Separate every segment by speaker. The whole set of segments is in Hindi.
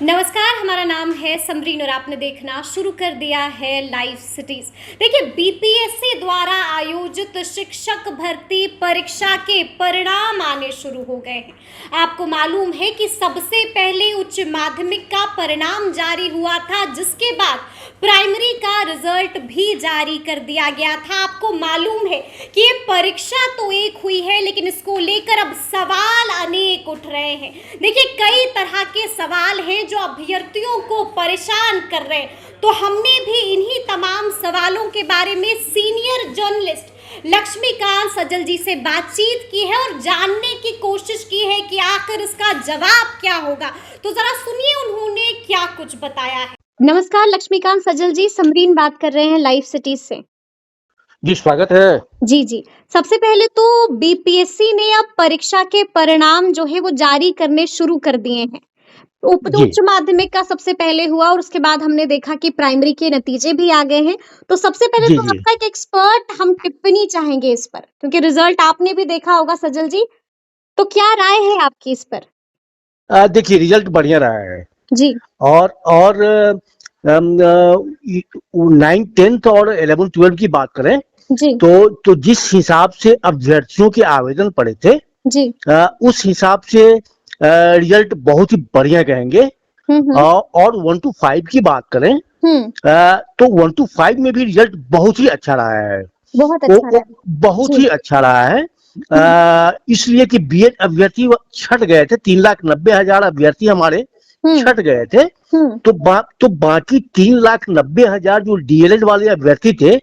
Speaker 1: नमस्कार, हमारा नाम है समरीन और आपने देखना शुरू कर दिया है लाइव सिटीज। देखिए, बीपीएससी द्वारा आयोजित शिक्षक भर्ती परीक्षा के परिणाम आने शुरू हो गए हैं। आपको मालूम है कि सबसे पहले उच्च माध्यमिक का परिणाम जारी हुआ था, जिसके बाद प्राइमरी का रिजल्ट भी जारी कर दिया गया था। आपको मालूम है कि ये परीक्षा तो एक हुई है, लेकिन इसको लेकर अब सवाल अनेक उठ रहे हैं। देखिए, कई तरह के सवाल हैं जो अभ्यर्थियों को परेशान कर रहे हैं। तो हमने भी इन्हीं तमाम सवालों के बारे में सीनियर जर्नलिस्ट लक्ष्मीकांत सजल जी से बातचीत की है और जानने की कोशिश की है कि आखिर इसका जवाब क्या होगा। तो जरा सुनिए उन्होंने क्या कुछ बताया है। नमस्कार लक्ष्मीकांत सजल जी, समरीन बात कर रहे हैं लाइव सिटीज से।
Speaker 2: जी, स्वागत है।
Speaker 1: जी। सबसे पहले तो बीपीएससी ने अब परीक्षा के परिणाम जो है वो जारी करने शुरू कर दिए हैं।
Speaker 2: जी।
Speaker 1: उच्च माध्यमिक का सबसे पहले हुआ और उसके बाद हमने देखा कि प्राइमरी के नतीजे भी आ गए हैं। तो सबसे पहले
Speaker 2: जी,
Speaker 1: तो
Speaker 2: जी।
Speaker 1: आपका एक एक्सपर्ट हम टिप्पणी चाहेंगे इस पर, क्योंकि रिजल्ट आपने भी देखा होगा सजल जी। तो क्या राय है आपकी इस पर?
Speaker 2: देखिए, रिजल्ट बढ़िया रहा है।
Speaker 1: जी।
Speaker 2: और 9, 10th और 11, 12 की बात करें
Speaker 1: जी।
Speaker 2: तो जिस हिसाब से अभ्यर्थियों के आवेदन पड़े थे,
Speaker 1: जी।
Speaker 2: उस हिसाब से रिजल्ट बहुत ही बढ़िया कहेंगे। और 1 to 5 की बात करें तो 1 to 5 में भी रिजल्ट बहुत ही अच्छा रहा है।
Speaker 1: बहुत अच्छा रहा।
Speaker 2: बहुत ही अच्छा रहा है। इसलिए कि बीएड अभ्यर्थी छट गए थे, 3,90,000 अभ्यर्थी हमारे छट गए थे। तो बाकी 3,90,000 जो डीएलएड वाले अभ्यर्थी थे,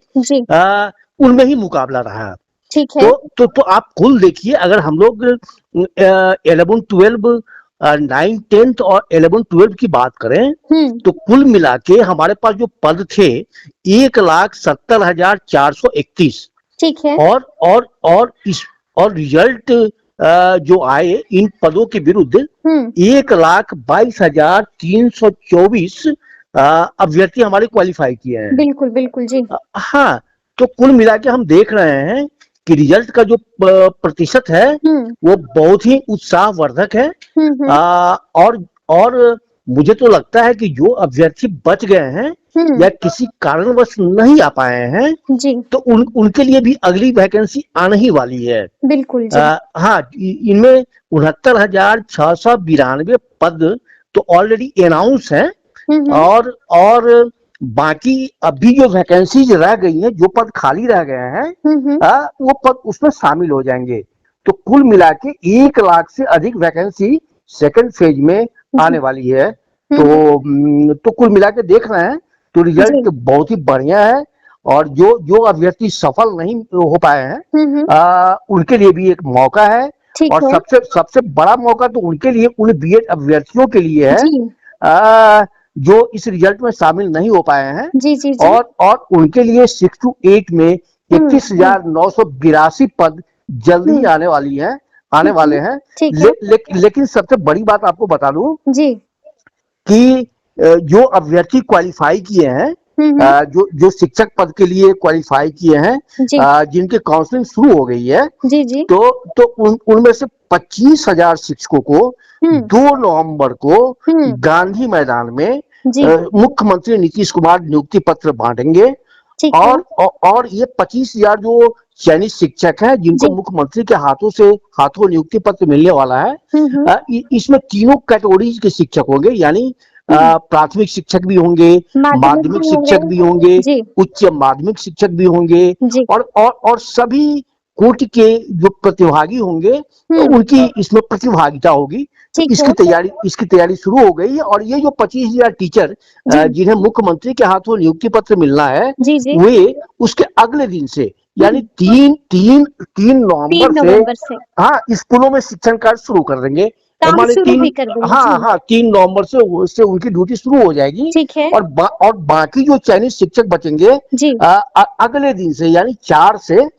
Speaker 2: उनमें ही मुकाबला रहा।
Speaker 1: ठीक है।
Speaker 2: तो आप कुल देखिए, अगर हम लोग 11, 12, 9, 10th और 11, 12 की बात करें तो कुल मिला के हमारे पास जो पद थे 1,70,431।
Speaker 1: ठीक है।
Speaker 2: और रिजल्ट जो आए इन पदों के विरुद्ध 1,22,324 अभ्यर्थी हमारे क्वालिफाई किए हैं।
Speaker 1: बिल्कुल जी।
Speaker 2: हाँ, तो कुल मिला के हम देख रहे हैं कि रिजल्ट का जो प्रतिशत है वो बहुत ही उत्साहवर्धक है। और मुझे तो लगता है कि जो अभ्यर्थी बच गए हैं या किसी कारणवश नहीं आ पाए हैं तो उनके लिए भी अगली वैकेंसी आने ही वाली है।
Speaker 1: बिल्कुल जी।
Speaker 2: हाँ, इनमें 69,692 पद तो ऑलरेडी अनाउंस हैं। और बाकी अभी जो वैकेंसीज रह गई हैं, जो पद खाली रह गए हैं, वो पद उसमें शामिल हो जाएंगे। तो कुल मिला के 1 लाख से अधिक वैकेंसी सेकंड फेज में आने वाली है। तो कुल मिला के देख रहे हैं तो रिजल्ट बहुत ही बढ़िया है। और जो अभ्यर्थी सफल नहीं हो पाए हैं उनके लिए भी एक मौका है। और सबसे बड़ा मौका तो उनके लिए, उन बीएड अभ्यर्थियों के लिए है जो इस रिजल्ट में शामिल नहीं हो पाए हैं। और उनके लिए 6 to 8 में 31,982 पद जल्दी ही आने वाले हैं। लेकिन सबसे बड़ी बात आपको बता दूं कि जो अभ्यर्थी क्वालिफाई किए हैं, जो शिक्षक पद के लिए क्वालिफाई किए हैं, जिनकी काउंसलिंग शुरू हो गई है, तो उनमें से 25,000 शिक्षकों को 2 नवंबर को गांधी मैदान में मुख्यमंत्री नीतीश कुमार नियुक्ति पत्र बांटेंगे। और ये 25,000 जो चयनित शिक्षक हैं, जिनको मुख्यमंत्री के हाथों नियुक्ति पत्र मिलने वाला है, इसमें तीनों कैटेगरीज के शिक्षक होंगे। यानी प्राथमिक शिक्षक भी होंगे, माध्यमिक शिक्षक भी होंगे, उच्च माध्यमिक शिक्षक भी होंगे, और सभी कोटि के जो प्रतिभागी होंगे उनकी इसमें प्रतिभागिता होगी। इसकी तैयारी शुरू हो गई है। और ये जो 25,000 टीचर जिन्हें मुख्यमंत्री के हाथों नियुक्ति पत्र मिलना है, वे उसके अगले दिन से यानी 3 नवंबर से स्कूलों में शिक्षण कार्य शुरू कर देंगे। 3 नवंबर से उनकी ड्यूटी शुरू हो जाएगी। और बाकी जो चयनित शिक्षक बचेंगे अगले दिन से यानी 4 से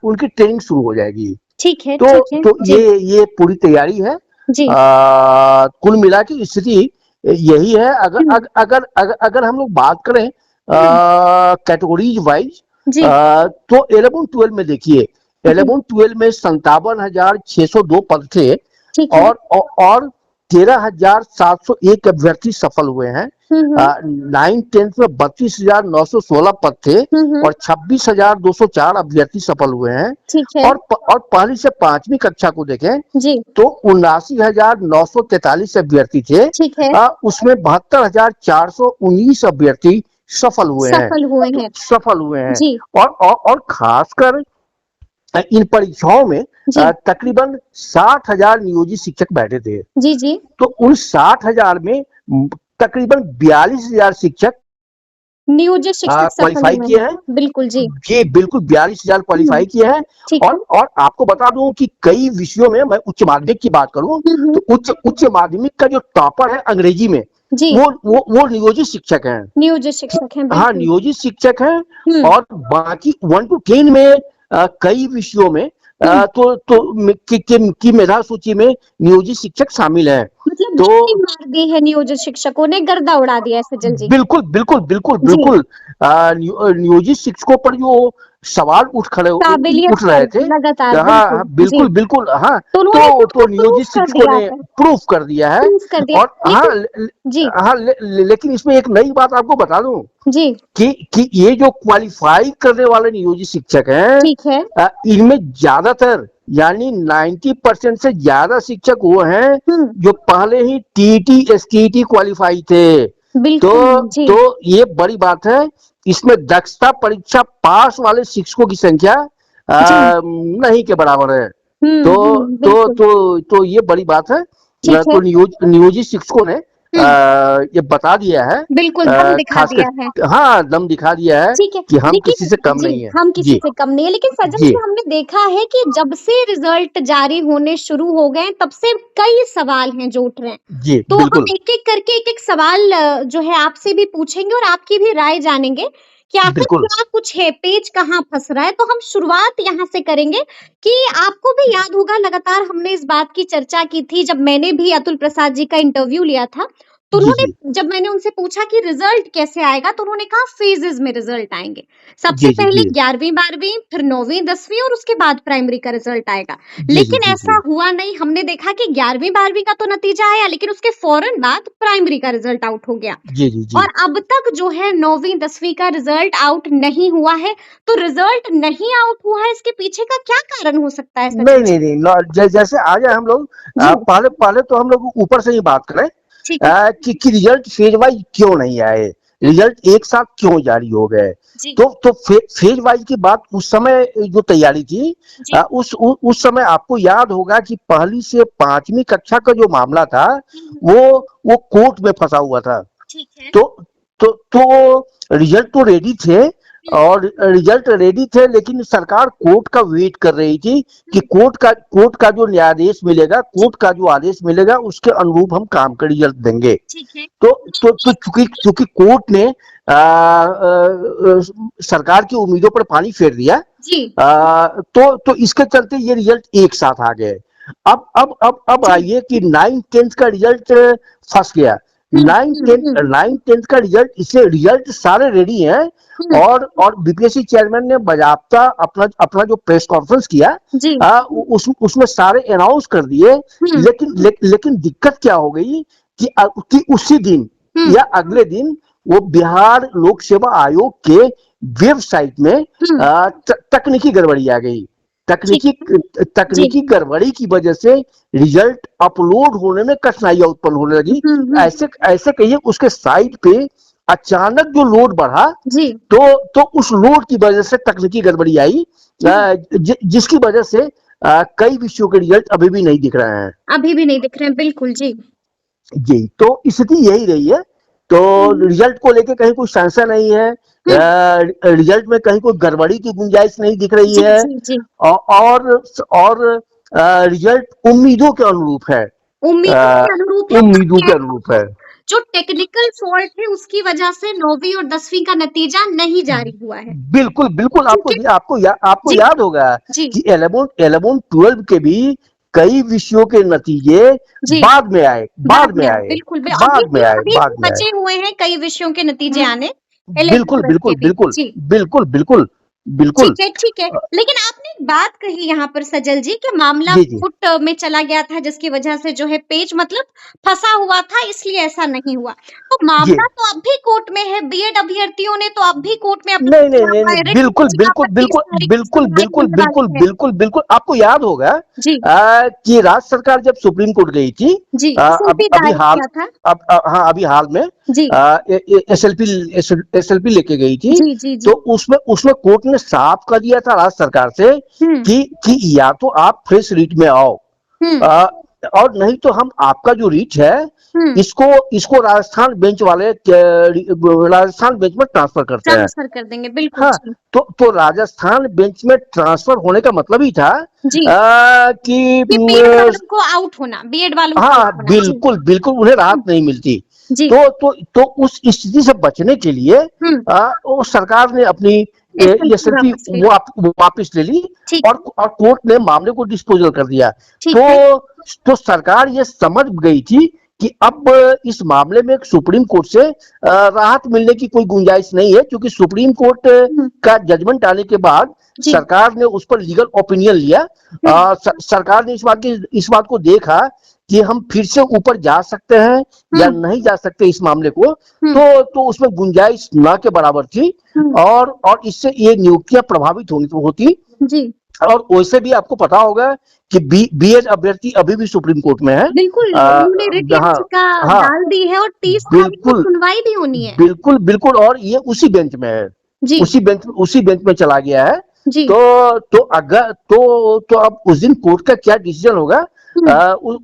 Speaker 2: उनकी ट्रेनिंग शुरू हो जाएगी। तो ये पूरी तैयारी है। कुल मिला के स्थिति यही है। अगर हम लोग बात करें कैटेगरीज वाइज, तो 11, 12 में देखिए, 11, 12 में 57,602 पद थे। और 13,701 अभ्यर्थी सफल हुए हैं। 9th-10th में 32,916 पद थे और 26,204 अभ्यर्थी सफल हुए हैं।
Speaker 1: ठीक है।
Speaker 2: और पहली से 5वीं कक्षा को देखें
Speaker 1: जी।
Speaker 2: तो 79,943 अभ्यर्थी थे।
Speaker 1: ठीक है।
Speaker 2: उसमें 72,419 अभ्यर्थी सफल हुए हैं। सफल हुए हैं
Speaker 1: जी।
Speaker 2: और खासकर इन परीक्षाओं में तकरीबन 60,000 नियोजित शिक्षक बैठे थे।
Speaker 1: जी जी। तो
Speaker 2: उन 60,000 में तकरीबन 42,000 शिक्षक
Speaker 1: नियोजित शिक्षक
Speaker 2: क्वालिफाई किए हैं।
Speaker 1: बिल्कुल जी।
Speaker 2: जी बिल्कुल 42,000 क्वालिफाई किए हैं। और आपको बता दूं कि कई विषयों में, मैं उच्च माध्यमिक की बात करूं तो उच्च माध्यमिक का जो टॉपर है अंग्रेजी में, जी। वो नियोजित शिक्षक हैं।
Speaker 1: नियोजित शिक्षक हैं।
Speaker 2: हाँ, नियोजित शिक्षक हैं। और बाकी 1 to 10 में कई विषयों में की मेधा सूची में नियोजित शिक्षक शामिल हैं।
Speaker 1: मतलब तो मार दी है नियोजित शिक्षकों ने, गर्दा उड़ा दिया है सजल जी।
Speaker 2: बिल्कुल बिल्कुल बिल्कुल बिल्कुल। नियोजित शिक्षकों पर जो सवाल उठ रहे थे
Speaker 1: लगातार।
Speaker 2: हाँ बिल्कुल बिल्कुल। हाँ तो नियोजित शिक्षकों ने प्रूफ कर दिया है। और हाँ लेकिन इसमें एक नई बात आपको बता दूं
Speaker 1: जी
Speaker 2: कि ये जो क्वालिफाई करने वाले नियोजित शिक्षक हैं, ठीक है, इनमें ज्यादातर यानी 90% से ज्यादा शिक्षक वो हैं जो पहले ही टीटी एसटीटी क्वालिफाई थे। तो ये बड़ी बात है। इसमें दक्षता परीक्षा पास वाले शिक्षकों की संख्या नहीं के बराबर है। तो ये बड़ी बात है। तो नियोजित शिक्षकों ने ये बता दिया है।
Speaker 1: बिल्कुल दम दिखा दिया है।
Speaker 2: हाँ दम दिखा दिया है कि हम किसी से कम नहीं है।
Speaker 1: हम किसी से कम नहीं है। लेकिन सजल जी, हमने देखा है कि जब से रिजल्ट जारी होने शुरू हो गए तब से कई सवाल हैं जो उठ रहे हैं।
Speaker 2: जी,
Speaker 1: तो हम एक एक करके एक एक सवाल जो है आपसे भी पूछेंगे और आपकी भी राय जानेंगे कि आखिर क्या कुछ है, पेच कहाँ फंस रहा है। तो हम शुरुआत यहाँ से करेंगे कि आपको भी याद होगा, लगातार हमने इस बात की चर्चा की थी जब मैंने भी अतुल प्रसाद जी का इंटरव्यू लिया था। तो उन्होंने, जब मैंने उनसे पूछा कि रिजल्ट कैसे आएगा, तो उन्होंने कहा फेजेस में रिजल्ट आएंगे। सबसे पहले 11वीं 12वीं, फिर 9वीं 10वीं और उसके बाद प्राइमरी का रिजल्ट आएगा। लेकिन ऐसा हुआ नहीं। हमने देखा कि 11वीं 12वीं का तो नतीजा आया, लेकिन उसके फौरन बाद प्राइमरी का रिजल्ट आउट हो गया। और अब तक जो है 9वीं 10वीं का रिजल्ट आउट नहीं हुआ है। तो रिजल्ट नहीं आउट हुआ है, इसके पीछे का क्या कारण हो सकता है?
Speaker 2: नहीं, जैसे आ जाए हम लोग पहले तो हम लोग ऊपर से ही बात करें कि रिजल्ट फेज वाइज क्यों नहीं आए, रिजल्ट एक साथ क्यों जारी हो गए। तो फेज वाइज की बात, उस समय जो तैयारी थी उस समय आपको याद होगा कि पहली से 5वीं कक्षा का जो मामला था वो कोर्ट में फंसा हुआ था। तो रिजल्ट तो रेडी थे लेकिन सरकार कोर्ट का वेट कर रही थी कि कोर्ट का जो न्यायाधीश मिलेगा, कोर्ट का जो आदेश मिलेगा, उसके अनुरूप हम काम का रिजल्ट देंगे। तो चूंकि कोर्ट ने सरकार की उम्मीदों पर पानी फेर दिया, तो इसके चलते ये रिजल्ट एक साथ आ गए। अब आइए कि 9th-10th का रिजल्ट फंस गया। 9th-10th का रिजल्ट, इसलिए रिजल्ट सारे रेडी हैं। और बीपीएससी चेयरमैन ने बाकायदा अपना जो प्रेस कॉन्फ्रेंस किया उसमें सारे अनाउंस कर दिए। लेकिन दिक्कत क्या हो गई कि उसी दिन या अगले दिन वो बिहार लोक सेवा आयोग के वेबसाइट में तकनीकी गड़बड़ी आ गई। तकनीकी गड़बड़ी की वजह से रिजल्ट अपलोड होने में कठिनाइयां उत्पन्न होने लगी। ऐसे कहिए उसके साइट पे अचानक जो लोड बढ़ा तो उस लोड की वजह से तकनीकी गड़बड़ी आई, जिसकी वजह से कई विषयों के रिजल्ट अभी भी नहीं दिख रहे हैं।
Speaker 1: बिल्कुल जी।
Speaker 2: तो स्थिति यही रही है। तो रिजल्ट को लेके कहीं कोई संशय नहीं है। रिजल्ट में कहीं कोई गड़बड़ी की गुंजाइश नहीं दिख रही है। और रिजल्ट उम्मीदों के अनुरूप है। उम्मीदों के अनुरूप है।
Speaker 1: जो टेक्निकल फॉल्ट है उसकी वजह से 9वीं और 10वीं का नतीजा नहीं जारी हुआ है।
Speaker 2: बिल्कुल आपको याद होगा कि 11-12 के भी कई विषयों के नतीजे बाद में आए।
Speaker 1: बचे हुए हैं कई विषयों के नतीजे आने।
Speaker 2: बिल्कुल। बिल्कुल।
Speaker 1: ठीक है। लेकिन आपने एक बात कही यहाँ पर सजल जी कि मामला
Speaker 2: जी, जी।
Speaker 1: कोर्ट में चला गया था जिसकी वजह से जो है पेज मतलब फँसा हुआ था इसलिए ऐसा नहीं हुआ। तो
Speaker 2: जी।
Speaker 1: मामला तो अब भी कोर्ट में है, बीएड अभ्यर्थियों ने तो अब भी कोर्ट में अपना
Speaker 2: नहीं, नहीं,
Speaker 1: किया
Speaker 2: नहीं,
Speaker 1: हुआ
Speaker 2: नहीं,
Speaker 1: है, रिट
Speaker 2: बिल्कुल,
Speaker 1: याचिका
Speaker 2: बिल्कुल,
Speaker 1: पर 30
Speaker 2: बिल्कुल,
Speaker 1: तारीख को
Speaker 2: बिल्कुल,
Speaker 1: सुनवाई
Speaker 2: बिल्कुल,
Speaker 1: होने
Speaker 2: बिल्कुल,
Speaker 1: वाली है।
Speaker 2: बिल्कुल, बिल्कुल, आपको याद होगा
Speaker 1: जी,
Speaker 2: कि राज्य सरकार जब सुप्रीम कोर्ट गई थी,
Speaker 1: जी,
Speaker 2: अभी
Speaker 1: एसएलपी
Speaker 2: अभी
Speaker 1: दायर
Speaker 2: हाल
Speaker 1: किया था।
Speaker 2: हाँ, अभी हाल में
Speaker 1: जी,
Speaker 2: एसएलपी लेके गई थी,
Speaker 1: जी, जी,
Speaker 2: तो
Speaker 1: जी।
Speaker 2: उसमें उसमें कोर्ट ने साफ कर दिया था राज्य सरकार से
Speaker 1: हुँ,
Speaker 2: कि या तो आप फ्रेश रीट में आओ,
Speaker 1: हुँ,
Speaker 2: आ, और नहीं तो हम आपका जो रीच है
Speaker 1: हुँ,
Speaker 2: इसको इसको राजस्थान बेंच में ट्रांसफर करते हैं।
Speaker 1: ट्रांसफर कर देंगे, बिल्कुल,
Speaker 2: हाँ,
Speaker 1: जी।
Speaker 2: तो राजस्थान बेंच में ट्रांसफर होने का मतलब ही था
Speaker 1: जी,
Speaker 2: कि
Speaker 1: कि बीएड वालों को आउट होना, बीएड वालों को आउट
Speaker 2: हाँ,
Speaker 1: होना। जी,
Speaker 2: बिल्कुल, बिल्कुल उन्हें राहत
Speaker 1: हुँ,
Speaker 2: नहीं मिलती।
Speaker 1: जी,
Speaker 2: तो उस स्थिति से बचने के लिए
Speaker 1: हुँ,
Speaker 2: वो सरकार ने अपनी
Speaker 1: एसएलपी
Speaker 2: एसएलपी
Speaker 1: वापस ले ली।
Speaker 2: वापस ले ली,
Speaker 1: ठीक है,
Speaker 2: और कोर्ट ने मामले को डिस्पोजल कर दिया।
Speaker 1: ठीक है।
Speaker 2: तो सरकार ये समझ गई थी कि अब इस मामले में सुप्रीम कोर्ट से राहत मिलने की कोई गुंजाइश नहीं है, क्योंकि सुप्रीम कोर्ट
Speaker 1: हुँ,
Speaker 2: का जजमेंट आने के बाद
Speaker 1: जी,
Speaker 2: सरकार ने उस पर लीगल ओपिनियन लिया।
Speaker 1: हुँ,
Speaker 2: सरकार ने इस बात को देखा कि हम फिर से ऊपर जा सकते हैं या
Speaker 1: हुँ,
Speaker 2: नहीं जा सकते इस मामले को,
Speaker 1: हुँ,
Speaker 2: तो उसमें गुंजाइश न के बराबर थी,
Speaker 1: हुँ,
Speaker 2: और इससे ये नियुक्तियां प्रभावित होती।
Speaker 1: जी,
Speaker 2: और वैसे भी आपको पता होगा कि बीएड अभ्यर्थी अभी भी सुप्रीम कोर्ट में है।
Speaker 1: बिल्कुल, उन्होंने रिट
Speaker 2: हाँ,
Speaker 1: याचिका
Speaker 2: हाँ,
Speaker 1: डाल दी है और 30 तारीख को
Speaker 2: बिल्कुल,
Speaker 1: सुनवाई भी होनी है।
Speaker 2: बिल्कुल, बिल्कुल, और ये उसी बेंच में है,
Speaker 1: जी,
Speaker 2: उसी बेंच में चला गया है।
Speaker 1: जी,
Speaker 2: तो अब उस दिन कोर्ट का क्या डिसीजन होगा,
Speaker 1: हुँ,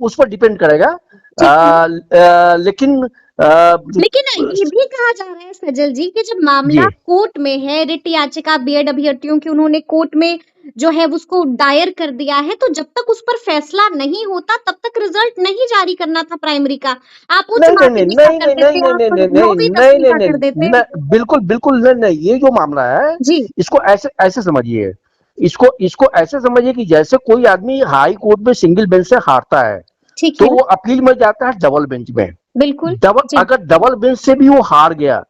Speaker 2: उस पर डिपेंड करेगा।
Speaker 1: ठीक है।
Speaker 2: लेकिन
Speaker 1: लेकिन ये भी कहा जा रहा है सजल जी कि जब मामला
Speaker 2: जी,
Speaker 1: कोर्ट में है, रिट याचिका बीएड अभ्यर्थियों की उन्होंने कोर्ट में जो है उसको दायर कर दिया है, तो जब तक उस पर फैसला नहीं होता तब तक रिजल्ट नहीं जारी करना था प्राइमरी का। आप उच्च
Speaker 2: नहीं, नहीं, नहीं,
Speaker 1: माध्यमिक का
Speaker 2: नहीं,
Speaker 1: कर
Speaker 2: नहीं, नहीं,
Speaker 1: देते,
Speaker 2: नहीं, नहीं,
Speaker 1: आप
Speaker 2: नहीं, नहीं,
Speaker 1: 9वीं
Speaker 2: नहीं,
Speaker 1: 10वीं
Speaker 2: नहीं,
Speaker 1: का
Speaker 2: नहीं,
Speaker 1: कर देते।
Speaker 2: बिल्कुल, बिल्कुल नहीं, नहीं, ये जो मामला है,
Speaker 1: जी,
Speaker 2: इसको ऐसे ऐसे समझिए, इसको ऐसे समझिए कि जैसे कोई आदमी हाई कोर्ट में सिंगल बेंच से हारता है,
Speaker 1: ठीक
Speaker 2: तो
Speaker 1: है,
Speaker 2: वो अपील में जाता है डबल बेंच में।
Speaker 1: बिल्कुल।
Speaker 2: डबल
Speaker 1: जी,
Speaker 2: अगर डबल बेंच से भी वो हार गया,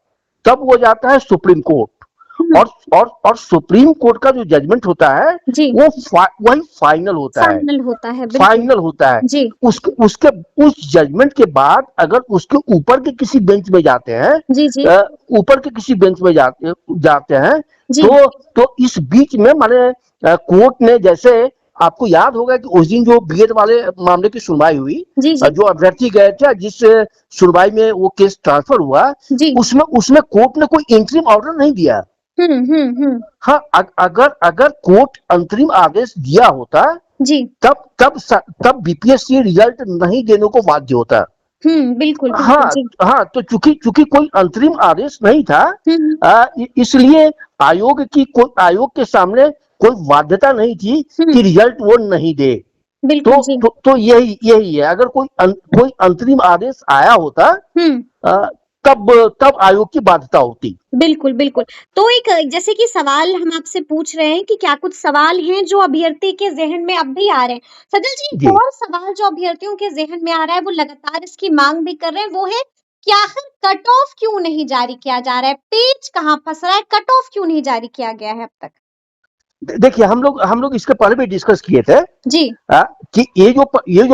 Speaker 2: तब वो जाता है सुप्रीम कोर्ट,
Speaker 1: हुँ,
Speaker 2: और सुप्रीम कोर्ट का जो जजमेंट होता है
Speaker 1: जी,
Speaker 2: वही फाइनल होता है।
Speaker 1: फाइनल होता है, बिल्कुल।
Speaker 2: फाइनल होता है।
Speaker 1: जी,
Speaker 2: उसके उसके उस जजमेंट के बाद अगर उसके ऊपर के किसी बेंच में जाते हैं,
Speaker 1: जी, जी,
Speaker 2: ऊपर के किसी बेंच में जाते हैं,
Speaker 1: जी,
Speaker 2: तो इस बीच में माने कोर्ट ने, जैसे आपको याद होगा कि उस दिन जो बीएड वाले मामले की सुनवाई हुई,
Speaker 1: जी, जी,
Speaker 2: जो अभ्यर्थी गए थे, जिस सुनवाई में वो केस ट्रांसफर हुआ,
Speaker 1: जी।
Speaker 2: उसमें उसमें कोर्ट ने कोई इंटरिम ऑर्डर नहीं दिया।
Speaker 1: हुँ, हुँ, हुँ।
Speaker 2: हाँ, अगर अगर कोर्ट अंतरिम आदेश दिया होता,
Speaker 1: जी।
Speaker 2: तब बीपीएससी रिजल्ट नहीं देने को बाध्य होता।
Speaker 1: हुँ, बिल्कुल, बिल्कुल।
Speaker 2: हाँ,
Speaker 1: जी।
Speaker 2: हाँ, तो चूंकि कोई अंतरिम आदेश नहीं था,
Speaker 1: हुँ, हुँ।
Speaker 2: इसलिए आयोग के सामने कोई बाध्यता नहीं थी
Speaker 1: हुँ,
Speaker 2: कि रिजल्ट वो नहीं दे।
Speaker 1: बिल्कुल, जी।
Speaker 2: तो यही है, अगर कोई अंतरिम आदेश आया होता,
Speaker 1: हुँ,
Speaker 2: अ, तब आयोग की बाध्यता होती।
Speaker 1: बिल्कुल, बिल्कुल। तो एक जैसे कि सवाल हम आपसे पूछ रहे हैं कि क्या कुछ सवाल हैं जो अभ्यर्थी के ज़हन में अब भी आ रहे हैं? सजल जी, एक
Speaker 2: जी।
Speaker 1: और सवाल जो अभ्यर्थियों के ज़हन में आ रहा है, वो लगातार इसकी माँग भी कर रहे हैं, वो है कि आखिर कट ऑफ क्यों नहीं जारी किया जा रहा है? पेच कहाँ फँस रहा है? कट ऑफ क्यों नहीं जारी किया गया है अब तक?
Speaker 2: देखिए, हम लोग इसके पहले भी डिस्कस किए थे,
Speaker 1: जी,
Speaker 2: कि ये जो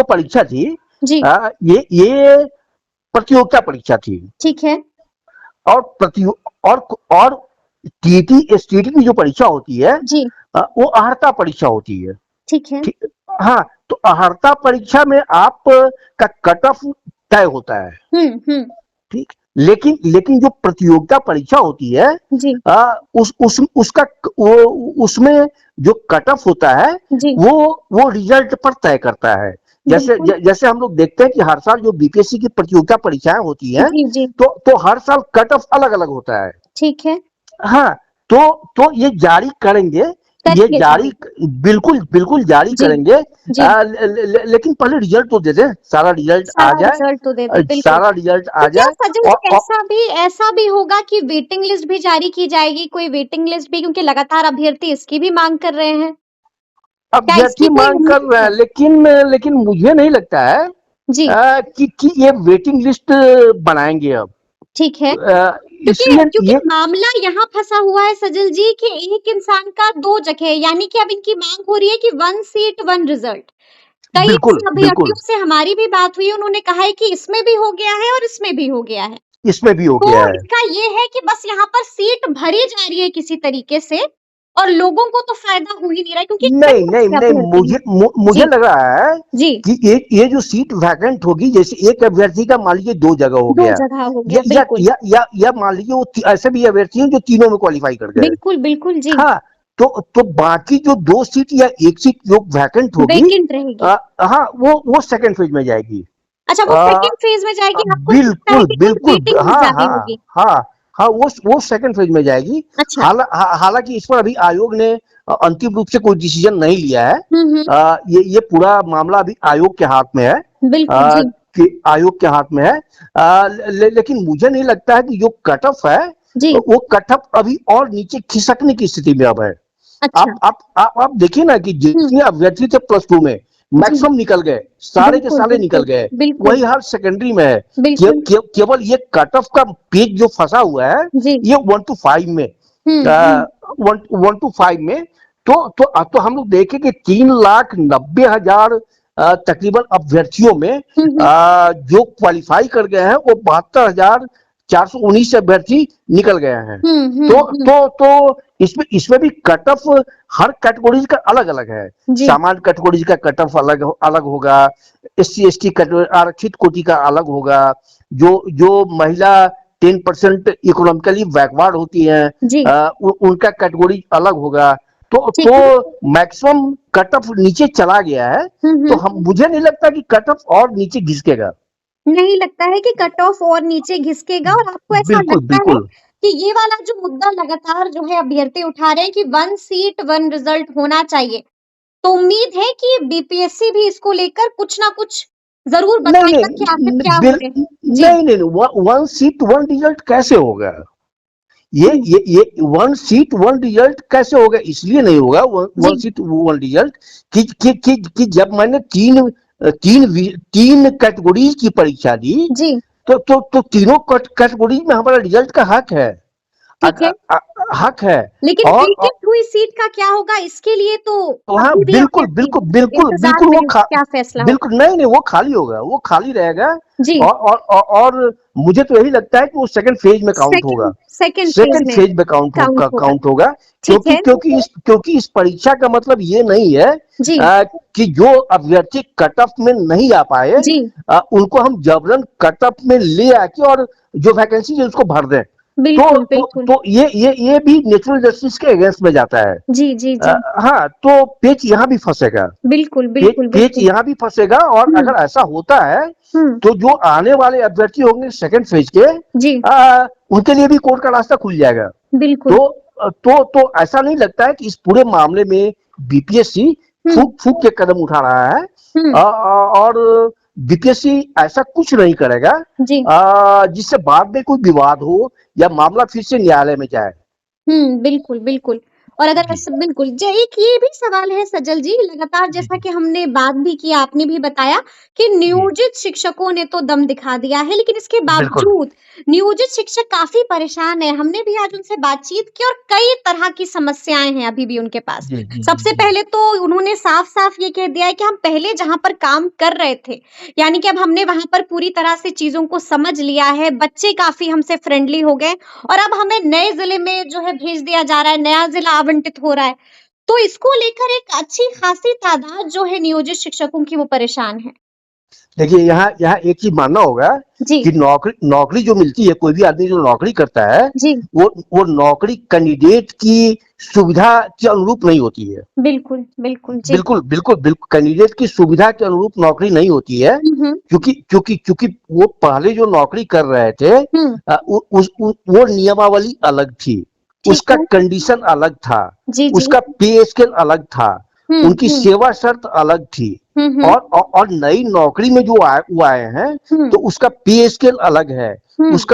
Speaker 2: परीक्षा थी,
Speaker 1: जी,
Speaker 2: ये प्रतियोगिता परीक्षा थी,
Speaker 1: ठीक है।
Speaker 2: और प्रतियो और टीटी एसटीटी की जो परीक्षा होती है,
Speaker 1: जी,
Speaker 2: वो अर्हता परीक्षा होती है।
Speaker 1: ठीक है।
Speaker 2: ठीक। हाँ, तो अर्हता परीक्षा में आप का कट ऑफ तय होता है।
Speaker 1: हुँ, हुँ।
Speaker 2: ठीक। लेकिन जो प्रतियोगिता परीक्षा होती है,
Speaker 1: जी,
Speaker 2: उसका उसमें जो कट ऑफ होता है,
Speaker 1: जी,
Speaker 2: वो रिजल्ट पर तय करता है।
Speaker 1: बिल्कुल।
Speaker 2: जैसे हम लोग देखते हैं कि हर साल जो बीपीएससी की प्रतियोगिता परीक्षाएं होती हैं,
Speaker 1: जी, जी,
Speaker 2: तो हर साल कट ऑफ अलग अलग होता है।
Speaker 1: ठीक है।
Speaker 2: हाँ, तो ये जारी करेंगे, ये
Speaker 1: करेंगे
Speaker 2: जारी
Speaker 1: जारी।
Speaker 2: बिल्कुल बिल्कुल जारी
Speaker 1: जी,
Speaker 2: करेंगे।
Speaker 1: जी।
Speaker 2: लेकिन पहले रिजल्ट तो दे दें, सारा रिजल्ट आ
Speaker 1: सारा
Speaker 2: जाए,
Speaker 1: रिजल्ट तो दे दे, बिल्कुल।
Speaker 2: सारा रिजल्ट
Speaker 1: तो
Speaker 2: आ
Speaker 1: क्या
Speaker 2: जाए।
Speaker 1: सजल
Speaker 2: और,
Speaker 1: जी ऐसा भी होगा कि वेटिंग लिस्ट भी जारी की जाएगी? कोई वेटिंग लिस्ट भी क्योंकि लगातार अभ्यर्थी इसकी भी माँग कर रहे हैं। क्या
Speaker 2: अभ्यर्थी
Speaker 1: इसकी कोई
Speaker 2: मांग कर
Speaker 1: उम्मीद
Speaker 2: रहे हैं,
Speaker 1: है?
Speaker 2: लेकिन मुझे नहीं लगता है
Speaker 1: जी,
Speaker 2: कि ये वेटिंग लिस्ट बनाएंगे अब।
Speaker 1: ठीक है। क्योंकि मामला यहाँ फंसा हुआ है सजल जी कि एक इंसान का दो जगह, यानी कि अब इनकी मांग हो रही है कि 1 सीट 1 रिजल्ट। कई अभ्यर्थियों से हमारी भी बात हुई, उन्होंने कहा है कि इसमें भी हो गया है और इसमें भी हो गया है।
Speaker 2: इसमें भी हो गया है।
Speaker 1: इसका ये है कि बस यहाँ पर सीट भरी जा रही है किसी तरीके से और लोगों को तो फायदा हो ही नहीं रहा है, क्योंकि
Speaker 2: नहीं, मुझे लग रहा है कि ये जो सीट वैकेंट होगी, जैसे एक अभ्यर्थी का मान लीजिए 2 जगह हो गया, या मान लीजिए वो ऐसे भी अभ्यर्थी हैं जो तीनों में क्वालिफाई कर गए।
Speaker 1: बिल्कुल बिल्कुल जी।
Speaker 2: हाँ, तो बाकी जो 2 सीट या 1 सीट जो वैकेंट होगी, हाँ, वो सेकंड फेज में जाएगी।
Speaker 1: अच्छा, वो सेकंड फेज में जाएगी। आपको
Speaker 2: बिल्कुल, हाँ, वो सेकंड फेज में जाएगी।
Speaker 1: अच्छा।
Speaker 2: हालांकि इस पर अभी आयोग ने अंतिम रूप से कोई डिसीजन नहीं लिया है। ये पूरा मामला अभी आयोग के हाथ में है।
Speaker 1: बिल्कुल
Speaker 2: कि आयोग के हाथ में है। लेकिन मुझे नहीं लगता है कि जो कट ऑफ है वो कट ऑफ अभी और नीचे खिसकने की स्थिति में अब है।
Speaker 1: अच्छा।
Speaker 2: आप देखिए ना कि जितने अभ्यर्थी थे प्लस 2 में मैक्सिमम निकल गए, सारे के सारे निकल गए, वही हर सेकेंडरी में है। केवल ये कट ऑफ का पेज जो फंसा हुआ है ये 1 to 5 में, 1 to 5 में। तो हम लोग देखें कि 3,90,000 तकरीबन अभ्यर्थियों में जो क्वालिफाई कर गए हैं वो 72,419 अभ्यर्थी निकल गए हैं। तो इसमें भी कट ऑफ हर कैटेगरीज का अलग अलग है। सामान्य कैटेगरीज का कट ऑफ अलग होगा, SC ST आरक्षित कोटि का अलग होगा, जो महिला 10% इकोनॉमिकली बैकवर्ड होती हैं उनका कैटेगरी अलग होगा। तो मैक्सिमम कट ऑफ नीचे चला गया है। तो मुझे नहीं लगता कि कट ऑफ और नीचे घिसकेगा।
Speaker 1: नहीं लगता है कि कट ऑफ और नीचे घिसकेगा। और आपको ऐसा लगता है कि ये वाला जो मुद्दा लगातार जो है अभ्यर्थी उठा रहे हैं कि 1 सीट 1 रिजल्ट होना चाहिए, तो उम्मीद है कि बीपीएससी भी इसको लेकर कुछ ना कुछ जरूर बताएगा कि आखिर क्या हो रहा है।
Speaker 2: नहीं, 1 सीट 1 रिजल्ट कैसे होगा? ये 1 सीट 1 रिजल्ट कैसे होगा? इसलिए नहीं होगा 1 सीट 1 रिजल्ट कि जब मैंने तीन कैटेगरीज की परीक्षा दी तो तीनों कैटेगरीज में हमारा रिजल्ट का हक है।
Speaker 1: लेकिन हुई सीट का क्या होगा इसके लिए तो
Speaker 2: हाँ, बिल्कुल वो क्या फैसला बिल्कुल नहीं वो खाली होगा, वो खाली रहेगा। और मुझे तो यही लगता है कि वो सेकंड फेज में काउंट होगा, सेकंड फेज में काउंट होगा। क्योंकि इस परीक्षा का मतलब ये नहीं है कि जो अभ्यर्थी कट ऑफ में नहीं आ पाए उनको हम जबरन कट ऑफ में ले आके और जो वैकेंसी है उसको भर दें। तो ये भी नेचुरल जस्टिस के अगेंस्ट में जाता है। जी। हाँ, तो पेच यहाँ भी फंसेगा।
Speaker 1: बिल्कुल
Speaker 2: पेच यहाँ भी फंसेगा। और अगर ऐसा होता है तो जो आने वाले अभ्यर्थी होंगे सेकंड फेज के उनके लिए भी कोर्ट का रास्ता खुल जाएगा।
Speaker 1: बिल्कुल।
Speaker 2: तो ऐसा नहीं लगता है कि इस पूरे मामले में बीपीएससी फूक के कदम उठा रहा है। और बीपीएससी ऐसा कुछ नहीं करेगा जिससे बाद में कोई विवाद हो या मामला फिर से न्यायालय में जाए।
Speaker 1: बिल्कुल। और अगर बिल्कुल एक ये भी सवाल है सजल जी, लगातार जैसा कि हमने बात भी की, आपने भी बताया कि नियोजित शिक्षकों ने तो दम दिखा दिया है, लेकिन इसके बावजूद नियोजित शिक्षक काफी परेशान है। हमने भी आज उनसे बातचीत की और कई तरह की समस्याएं हैं अभी भी उनके पास। सबसे पहले तो उन्होंने साफ साफ ये कह दिया है कि हम पहले जहां पर काम कर रहे थे, यानी कि अब हमने वहां पर पूरी तरह से चीजों को समझ लिया है, बच्चे काफी हमसे फ्रेंडली हो गए और अब हमें नए जिले में जो है भेज दिया जा रहा है, नया जिला आवंटित हो रहा है। तो इसको लेकर एक अच्छी खासी तादाद जो है नियोजित शिक्षकों की वो परेशान है।
Speaker 2: देखिए यहाँ एक चीज मानना होगा कि नौकरी जो मिलती है, कोई भी आदमी जो नौकरी करता है वो नौकरी कैंडिडेट की सुविधा के अनुरूप नहीं होती है। बिल्कुल कैंडिडेट की सुविधा के अनुरूप नौकरी नहीं होती है। क्योंकि वो पहले जो नौकरी कर रहे थे वो नियमावली अलग थी, उसका कंडीशन अलग था, उसका पे स्केल अलग था, उनकी सेवा शर्त अलग थी। और नई नौकरी में जो आए हैं तो उसका पे स्केल अलग है,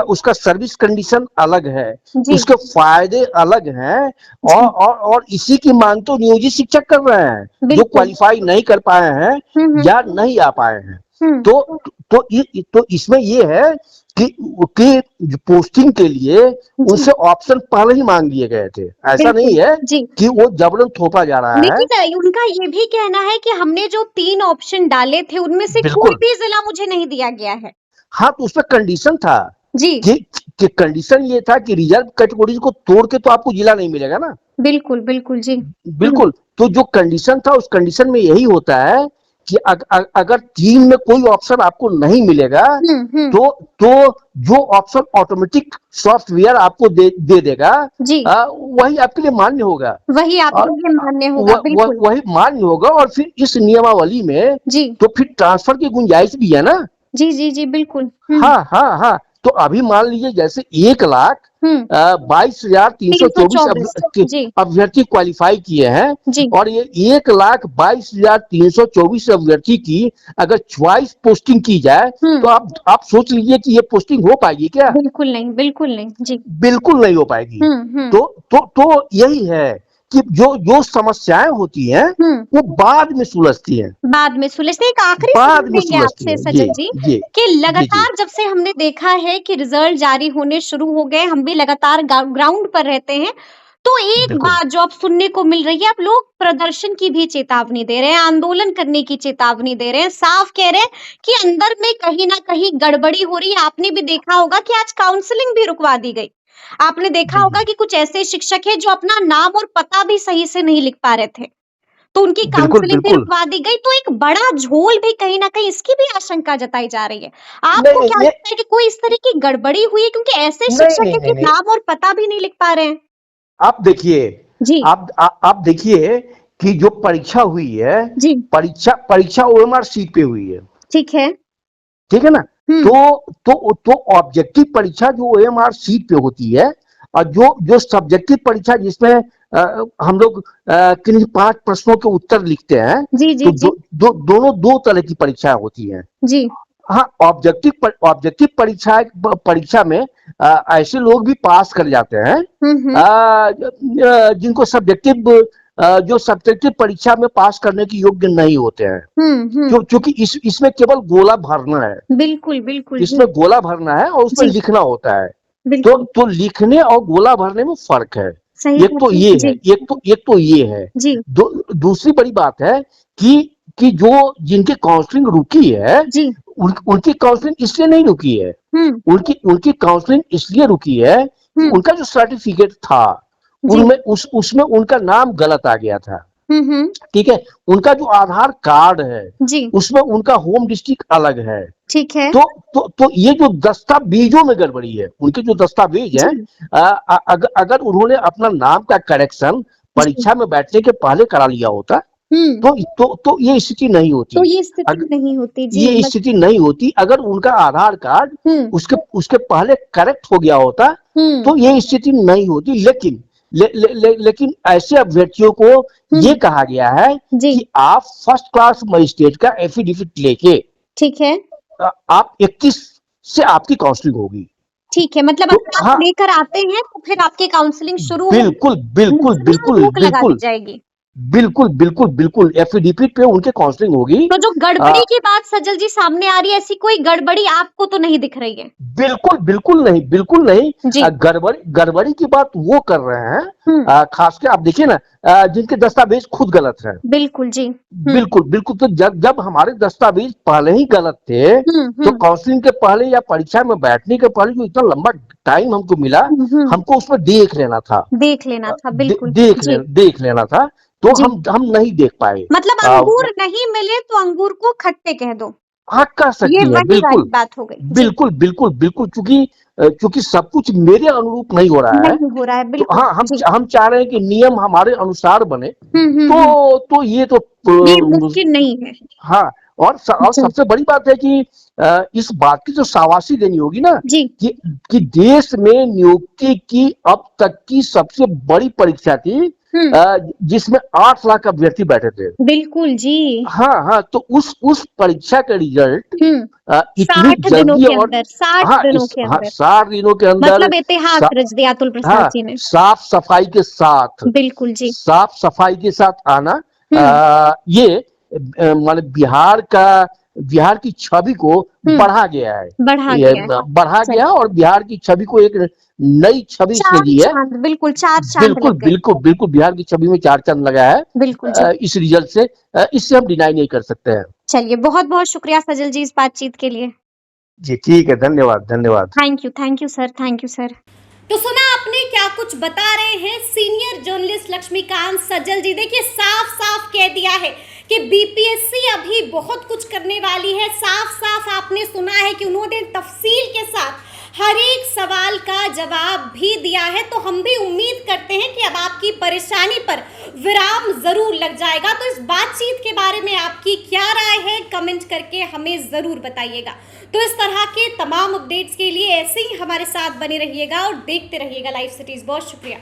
Speaker 2: उसका सर्विस कंडीशन अलग है, उसके फायदे अलग हैं। और इसी की मांग तो नियोजित शिक्षक कर रहे हैं जो क्वालिफाई नहीं कर पाए हैं या नहीं आ पाए हैं। तो इसमें ये है कि पोस्टिंग के लिए उनसे ऑप्शन पहले ही मांग लिए गए थे। ऐसा नहीं है कि वो जबरन थोपा जा रहा है।
Speaker 1: लेकिन उनका ये भी कहना है कि हमने जो 3 ऑप्शन डाले थे उनमें से कोई भी जिला मुझे नहीं दिया गया है।
Speaker 2: हाँ, तो उसमें कंडीशन था
Speaker 1: जी
Speaker 2: कि कंडीशन ये था कि रिजर्व कैटेगरीज को तोड़ के तो आपको जिला नहीं मिलेगा ना।
Speaker 1: बिल्कुल बिल्कुल जी
Speaker 2: बिल्कुल। तो जो कंडीशन था उस कंडीशन में यही होता है कि अगर 3 में कोई ऑप्शन आपको नहीं मिलेगा तो जो ऑप्शन ऑटोमेटिक सॉफ्टवेयर आपको दे देगा वही आपके लिए मान्य होगा,
Speaker 1: वही आपके लिए मान्य होगा। बिल्कुल
Speaker 2: वही मान्य होगा। और फिर इस नियमावली में तो फिर ट्रांसफर की गुंजाइश भी है ना।
Speaker 1: जी जी जी बिल्कुल।
Speaker 2: हाँ हाँ हाँ। तो अभी मान लीजिए जैसे 1,22,324 अभ्यर्थी क्वालिफाई किए हैं और ये 1,22,324 अभ्यर्थी की अगर चॉइस पोस्टिंग की जाए तो आप सोच लीजिए कि ये पोस्टिंग हो पाएगी क्या?
Speaker 1: बिल्कुल नहीं, बिल्कुल नहीं जी,
Speaker 2: बिल्कुल नहीं हो पाएगी। तो यही है कि जो समस्याएं होती हैं वो बाद में सुलझती हैं।
Speaker 1: बाद में सुलझते। एक आखिरी सवाल लेंगे आपसे सजल जी कि लगातार जब से हमने देखा है कि रिजल्ट जारी होने शुरू हो गए, हम भी लगातार ग्राउंड पर रहते हैं, तो एक बात जो अब सुनने को मिल रही है, अब लोग प्रदर्शन की भी चेतावनी दे रहे हैं, आंदोलन करने की चेतावनी दे रहे हैं, साफ कह रहे हैं कि अंदर में कहीं ना कहीं गड़बड़ी हो रही है। आपने भी देखा होगा कि आज काउंसलिंग भी रुकवा दी गई। आपने देखा होगा कि कुछ ऐसे शिक्षक हैं जो अपना नाम और पता भी सही से नहीं लिख पा रहे थे, तो उनकी काउंसलिंग भी रुकवा दी गई। तो एक बड़ा झोल भी कहीं ना कहीं इसकी भी आशंका जताई जा रही है। आपको क्या लगता है कि कोई इस तरह की गड़बड़ी हुई है, क्योंकि ऐसे शिक्षक हैं कि नाम और पता भी नहीं लिख पा रहे हैं?
Speaker 2: आप देखिए, आप देखिए कि जो परीक्षा हुई है, परीक्षा ओएमआर शीट पे हुई है। ठीक है ना। तो ऑब्जेक्टिव परीक्षा जो ओएमआर शीट पे होती है और जो सब्जेक्टिव परीक्षा जिसमें हम लोग किन्हीं 5 प्रश्नों के उत्तर लिखते हैं, तो दोनों 2 तरह की परीक्षाएं होती हैं जी। हाँ, ऑब्जेक्टिव परीक्षा में ऐसे लोग भी पास कर जाते हैं जिनको जो सब्जेक्टिव परीक्षा में पास करने के योग्य नहीं होते हैं, क्योंकि इसमें केवल गोला भरना है। बिल्कुल बिल्कुल, इसमें गोला भरना है और उसमें लिखना होता है। तो लिखने और गोला भरने में फर्क है। एक तो ये है, एक तो ये है। दूसरी बड़ी बात है कि जो जिनकी काउंसलिंग रुकी है उनकी काउंसलिंग इसलिए नहीं रुकी है, उनकी काउंसलिंग इसलिए रुकी है उनका जो सर्टिफिकेट था उसमें उनका नाम गलत आ गया था। ठीक है। उनका जो आधार कार्ड है उसमें उनका होम डिस्ट्रिक्ट अलग है। ठीक है। तो ये जो दस्तावेजों में गड़बड़ी है, उनके जो दस्तावेज है, अगर उन्होंने अपना नाम का करेक्शन परीक्षा में बैठने के पहले करा लिया होता तो ये स्थिति नहीं होती। ये स्थिति नहीं होती। अगर उनका आधार कार्ड उसके पहले करेक्ट हो गया होता तो ये स्थिति नहीं होती। लेकिन ऐसे अभ्यर्थियों को ये कहा गया है कि आप फर्स्ट क्लास मजिस्ट्रेट का एफिडेविट लेके, ठीक है, आप 21 से आपकी काउंसलिंग होगी। ठीक है, मतलब अगर आप लेकर आते हैं तो फिर आपकी काउंसलिंग शुरू बिल्कुल बिल्कुल बिल्कुल बिल्कुल जाएगी। बिल्कुल बिल्कुल बिल्कुल एफिडेविट पे उनके काउंसलिंग होगी। तो जो गड़बड़ी की बात सजल जी सामने आ रही है, ऐसी कोई गड़बड़ी आपको तो नहीं दिख रही है? बिल्कुल बिल्कुल नहीं, बिल्कुल नहीं। गड़बड़ी की बात वो कर रहे हैं खासकर आप देखिए ना, जिनके दस्तावेज खुद गलत हैं। बिल्कुल जी, बिल्कुल बिल्कुल। तो जब हमारे दस्तावेज पहले ही गलत थे तो काउंसलिंग के पहले या परीक्षा में बैठने के पहले जो इतना लंबा टाइम हमको मिला, हमको उसमें देख लेना था। बिल्कुल देख लेना था। तो हम नहीं देख पाए। मतलब अंगूर नहीं मिले तो अंगूर को खट्टे कह दो। हाँ, कह सकती है। बिल्कुल बात हो गई। बिल्कुल बिल्कुल बिल्कुल, क्योंकि सब कुछ मेरे अनुरूप नहीं हो रहा है। बिल्कुल। तो हाँ, हम चाह रहे हैं कि नियम हमारे अनुसार बने। तो ये तो मुमकिन नहीं है। हाँ, और सबसे बड़ी बात है कि इस बात की जो शाबाशी देनी होगी ना कि देश में नियुक्ति की अब तक की सबसे बड़ी परीक्षा थी जिसमें 8 लाख अभ्यर्थी बैठे थे। बिल्कुल जी। हाँ, तो उस परीक्षा का रिजल्ट इतनी जल्दी और 60 दिनों के अंदर मतलब इतिहास रच दिया अतुल प्रसाद जी ने। साफ सफाई के साथ, बिल्कुल जी, साफ सफाई के साथ आना, ये मतलब बिहार का
Speaker 3: बिहार की छवि को बढ़ा गया है, बढ़ा गया और बिहार की छवि को एक नई छवि इसने दी है।
Speaker 1: बिल्कुल चार चांद
Speaker 3: बिल्कुल बिल्कुल बिल्कुल बिहार की छवि में 4 चांद लगा है
Speaker 1: बिल्कुल
Speaker 3: इस रिजल्ट से, इससे हम डिनाई नहीं कर सकते हैं।
Speaker 1: चलिए बहुत बहुत शुक्रिया सजल जी इस बातचीत के लिए।
Speaker 3: जी ठीक है, धन्यवाद धन्यवाद।
Speaker 1: Thank you sir, thank you sir. तो सुना आपने क्या कुछ बता रहे हैं सीनियर जर्नलिस्ट लक्ष्मीकांत सज्जल जी। देखिए साफ साफ कह दिया है कि बीपीएससी अभी बहुत कुछ करने वाली है। साफ साफ आपने सुना है कि उन्होंने तफसील के साथ हर एक सवाल का जवाब भी दिया है। तो हम भी उम्मीद करते हैं कि अब आपकी परेशानी पर विराम जरूर लग जाएगा। तो इस बातचीत के बारे में आपकी क्या राय है, कमेंट करके हमें जरूर बताइएगा। तो इस तरह के तमाम अपडेट्स के लिए ऐसे ही हमारे साथ बने रहिएगा और देखते रहिएगा लाइव सिटीज। बहुत शुक्रिया।